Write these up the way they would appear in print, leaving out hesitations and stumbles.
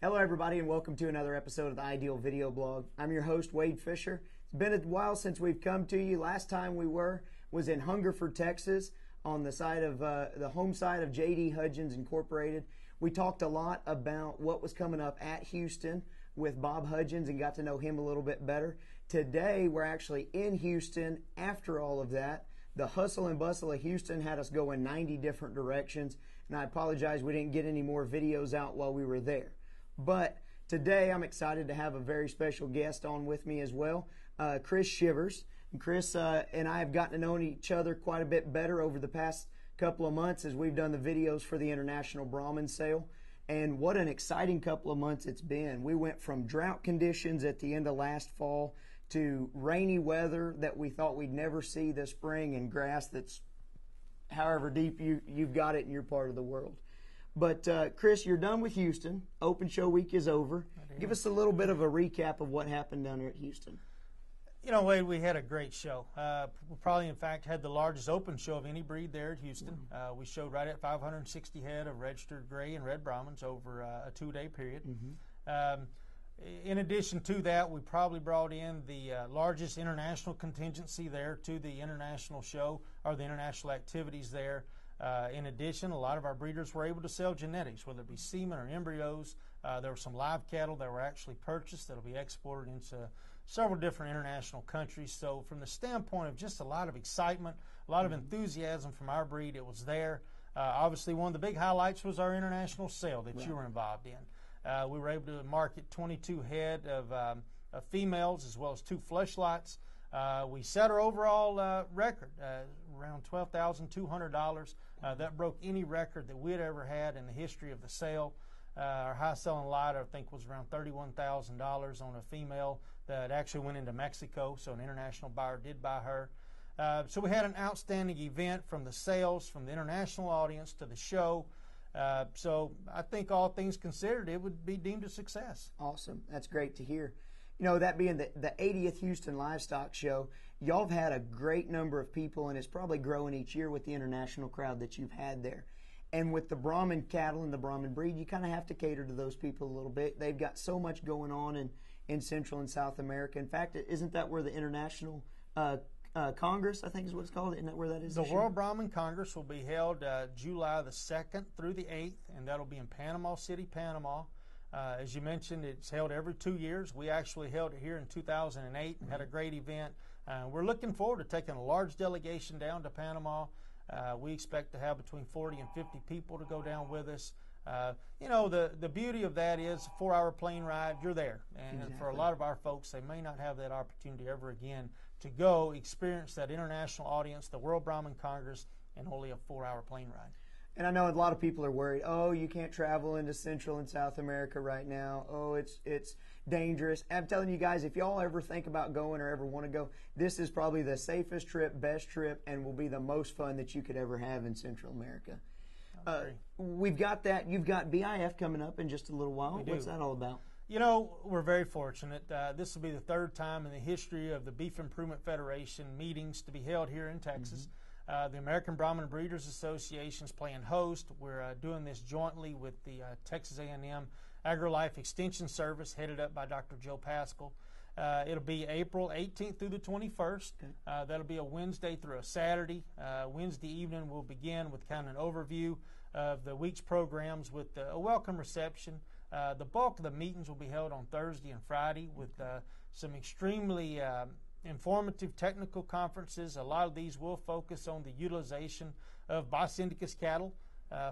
Hello everybody and welcome to another episode of the Ideal Video Blog. I'm your host Wade Fisher. It's been a while since we've come to you. Last time we was in Hungerford, Texas on the side of the home side of J.D. Hudgens Incorporated. We talked a lot about what was coming up at Houston with Bob Hudgens and got to know him a little bit better. Today we're actually in Houston after all of that. The hustle and bustle of Houston had us go in 90 different directions, and I apologize we didn't get any more videos out while we were there. But today I'm excited to have a very special guest on with me as well, Chris Shivers. And Chris and I have gotten to know each other quite a bit better over the past couple of months as we've done the videos for the International Brahman Sale. And what an exciting couple of months it's been. We went from drought conditions at the end of last fall to rainy weather that we thought we'd never see this spring and grass that's however deep you've got it in your part of the world. But Chris, you're done with Houston. Open show week is over. Give us a little bit of a recap of what happened down there at Houston. You know, Wade, we had a great show. We probably, in fact, had the largest open show of any breed there at Houston. We showed right at 560 head of registered gray and red Brahmins over a 2-day period. In addition to that, we probably brought in the largest international contingency there to the international show, or the international activities there. In addition, a lot of our breeders were able to sell genetics, whether it be semen or embryos. There were some live cattle that were actually purchased that will be exported into several different international countries. So from the standpoint of just a lot of excitement, a lot of enthusiasm from our breed, it was there. Obviously, one of the big highlights was our international sale that you were involved in. We were able to market 22 head of females as well as 2 flush lots. We set our overall record, around $12,200. That broke any record that we had ever had in the history of the sale. Our high selling lot, I think, was around $31,000 on a female that actually went into Mexico, so an international buyer did buy her. So we had an outstanding event from the sales, from the international audience to the show. So I think all things considered, it would be deemed a success. Awesome. That's great to hear. You know, that being the 80th Houston Livestock Show, y'all have had a great number of people, and it's probably growing each year with the international crowd that you've had there. And with the Brahman cattle and the Brahman breed, you kind of have to cater to those people a little bit. They've got so much going on in Central and South America. In fact, isn't that where the International Congress, I think is what it's called? Isn't that where that is? The World Brahman Congress will be held July the 2nd through the 8th, and that'll be in Panama City, Panama. As you mentioned, it's held every 2 years. We actually held it here in 2008 and had a great event. We're looking forward to taking a large delegation down to Panama. We expect to have between 40 and 50 people to go down with us. You know, the beauty of that is a 4-hour plane ride, you're there. And for a lot of our folks, they may not have that opportunity ever again to go experience that international audience, the World Brahman Congress, and only a 4-hour plane ride. And I know a lot of people are worried, oh, you can't travel into Central and South America right now. Oh, it's dangerous. I'm telling you guys, if y'all ever think about going or ever want to go, this is probably the safest trip, best trip, and will be the most fun that you could ever have in Central America. We've got that. You've got BIF coming up in just a little while. What's that all about? You know, we're very fortunate. This will be the 3rd time in the history of the Beef Improvement Federation meetings to be held here in Texas. The American Brahman Breeders Association is playing host. We're doing this jointly with the Texas A&M AgriLife Extension Service, headed up by Dr. Joe Pascal. It'll be April 18th through the 21st. That'll be a Wednesday through a Saturday. Wednesday evening we'll begin with kind of an overview of the week's programs with a welcome reception. The bulk of the meetings will be held on Thursday and Friday with some extremely informative technical conferences. A lot of these will focus on the utilization of Bos Indicus cattle.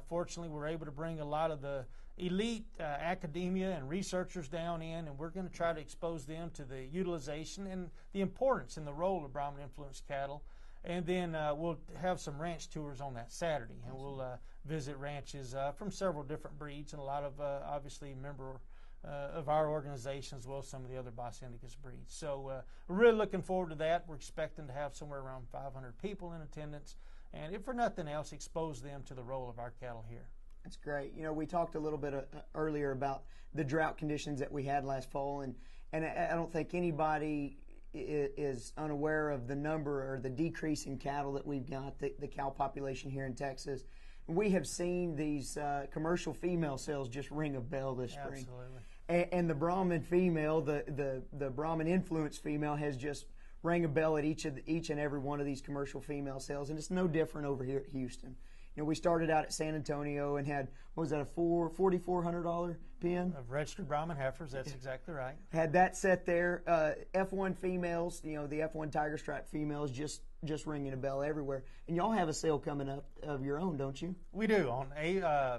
Fortunately, we're able to bring a lot of the elite academia and researchers down in, and we're going to try to expose them to the utilization and the importance and the role of Brahman influenced cattle. And then we'll have some ranch tours on that Saturday, and we'll visit ranches from several different breeds and a lot of obviously member of our organization, as well as some of the other Bos Indicus breeds. So we're really looking forward to that. We're expecting to have somewhere around 500 people in attendance, and if for nothing else, expose them to the role of our cattle here. That's great. You know, we talked a little bit earlier about the drought conditions that we had last fall, and I don't think anybody is unaware of the number or the decrease in cattle that we've got, the cow population here in Texas. We have seen these commercial female sales just ring a bell this spring. Absolutely. And the Brahman female, the Brahman influence female, has just rang a bell at each and every one of these commercial female sales, and it's no different over here at Houston. You know, we started out at San Antonio and had, what was that, a $4,400 pin? Of registered Brahman heifers, that's exactly right. Had that set there. F1 females, you know, the F1 Tiger Stripe females just ringing a bell everywhere. And y'all have a sale coming up of your own, don't you? We do. On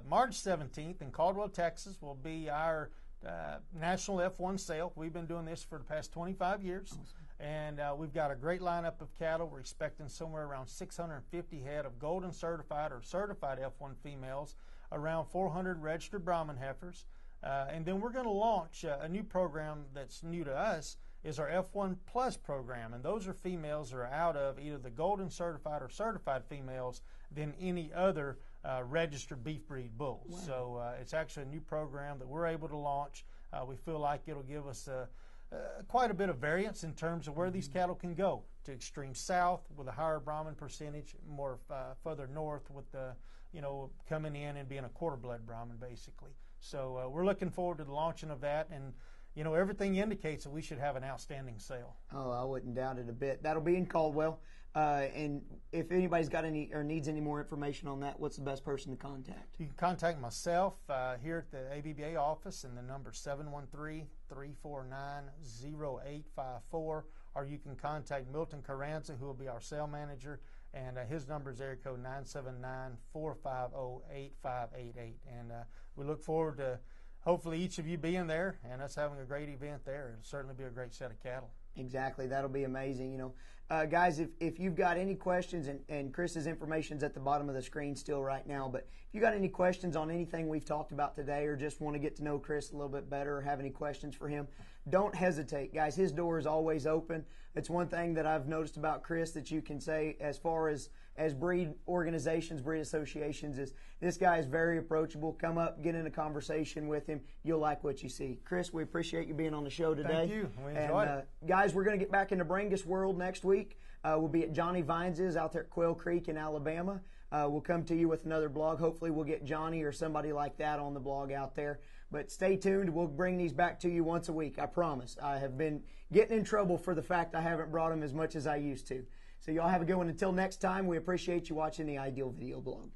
March 17th in Caldwell, Texas will be our national F1 sale. We've been doing this for the past 25 years. Awesome. And we've got a great lineup of cattle. We're expecting somewhere around 650 head of golden certified or certified F1 females, around 400 registered Brahman heifers. And then we're going to launch a new program that's new to us, is our F1 Plus program. And those are females that are out of either the golden certified or certified females than any other registered beef breed bulls. Wow. So it's actually a new program that we're able to launch. We feel like it'll give us quite a bit of variance in terms of where these cattle can go, to extreme south with a higher Brahman percentage, more further north with the, you know, coming in and being a quarter blood Brahman basically. So we're looking forward to the launching of that, and you know, everything indicates that we should have an outstanding sale. Oh, I wouldn't doubt it a bit. That'll be in Caldwell. And if anybody's got any or needs any more information on that, what's the best person to contact? You can contact myself here at the ABBA office, and the number 713-349-0854, or you can contact Milton Carranza, who will be our sale manager, and his number is area code 979-450-8588. And we look forward to hopefully each of you being there and us having a great event there. It'll certainly be a great set of cattle. Exactly. That'll be amazing. You know, guys, if you've got any questions, and Chris's information's at the bottom of the screen still right now, but if you got any questions on anything we've talked about today, or just want to get to know Chris a little bit better, or have any questions for him, don't hesitate, guys. His door is always open. It's one thing that I've noticed about Chris that you can say as far as breed organizations, breed associations, is this guy is very approachable. Come up, get in a conversation with him. You'll like what you see. Chris, we appreciate you being on the show today. Thank you. We enjoyed it. Guys, we're going to get back into Brangus World next week. We'll be at Johnny Vines's out there at Quail Creek in Alabama. We'll come to you with another blog. Hopefully we'll get Johnny or somebody like that on the blog out there. But stay tuned. We'll bring these back to you once a week. I promise. I have been getting in trouble for the fact I haven't brought them as much as I used to. So y'all have a good one. Until next time, we appreciate you watching the Ideal Video Blog.